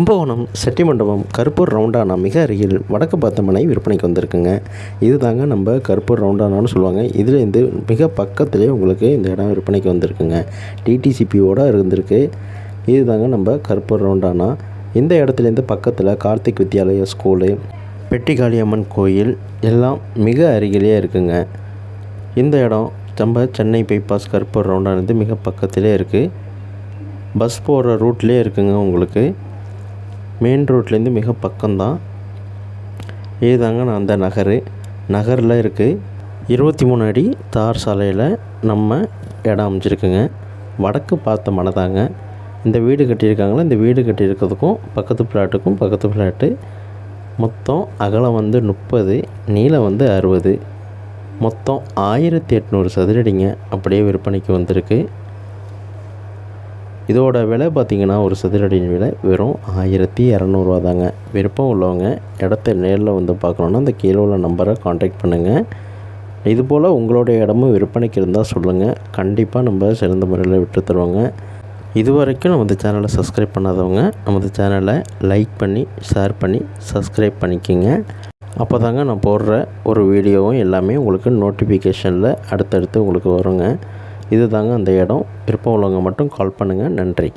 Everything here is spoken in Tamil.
கும்பகோணம் செட்டிமண்டபம் கருப்பூர் ரவுண்டானா மிக அருகில் வடக்கு பார்த்த மனை விற்பனைக்கு வந்திருக்குங்க. இது தாங்க நம்ம கருப்பூர் ரவுண்டானான்னு சொல்லுவாங்க. இதுலேருந்து மிக பக்கத்துலேயே உங்களுக்கு இந்த இடம் விற்பனைக்கு வந்திருக்குங்க. டிடிசிபியோடு இருந்திருக்கு. இது தாங்க நம்ம கருப்பூர் ரவுண்டானா. இந்த இடத்துலேருந்து பக்கத்தில் கார்த்திக் வித்யாலயா ஸ்கூலு, பெட்டிகாளியம்மன் கோயில் எல்லாம் மிக அருகிலேயே இருக்குங்க. இந்த இடம் நம்ம சென்னை பைபாஸ் கருப்பூர் ரவுண்டானது மிக பக்கத்திலே இருக்குது. பஸ் போகிற ரூட்லேயே இருக்குங்க. உங்களுக்கு மெயின் ரோட்லேருந்து மிக பக்கம்தான். இதுதாங்க நான் அந்த நகரில் இருக்குது. 23 அடி தார் சாலையில் நம்ம இடம் அமைச்சிருக்குங்க. வடக்கு பார்த்த மனை தாங்க. இந்த வீடு கட்டியிருக்காங்களா, இந்த வீடு கட்டியிருக்கிறதுக்கும் பக்கத்து ஃப்ளாட்டுக்கும் பக்கத்து ஃப்ளாட்டு. மொத்தம் அகலம் 30, நீளம் 60. மொத்தம் 1800 சதுரடிங்க அப்படியே விற்பனைக்கு வந்திருக்கு. இதோட விலை பார்த்திங்கன்னா ஒரு சதுரடியின் விலை வெறும் 1200 தாங்க. விருப்பம் உள்ளவங்க இடத்த நேரில் பார்க்கணுன்னா அந்த கீழே உள்ள நம்பரை காண்டாக்ட் பண்ணுங்கள். இதுபோல் உங்களுடைய இடமும் விற்பனைக்கு இருந்தால் சொல்லுங்கள். கண்டிப்பாக நம்ம சிறந்த முறையில் விட்டு தருவோங்க. இது வரைக்கும் நமது சேனலை சப்ஸ்கிரைப் பண்ணாதவங்க நமது சேனலை லைக் பண்ணி ஷேர் பண்ணி சப்ஸ்கிரைப் பண்ணிக்கோங்க. அப்போ தாங்க நான் போடுற ஒரு வீடியோவும் எல்லாமே உங்களுக்கு நோட்டிஃபிகேஷனில் அடுத்தடுத்து உங்களுக்கு வருங்க. இது தாங்க அந்த இடம். விருப்பம் உள்ளவங்க மட்டும் கால் பண்ணுங்கள். நன்றி.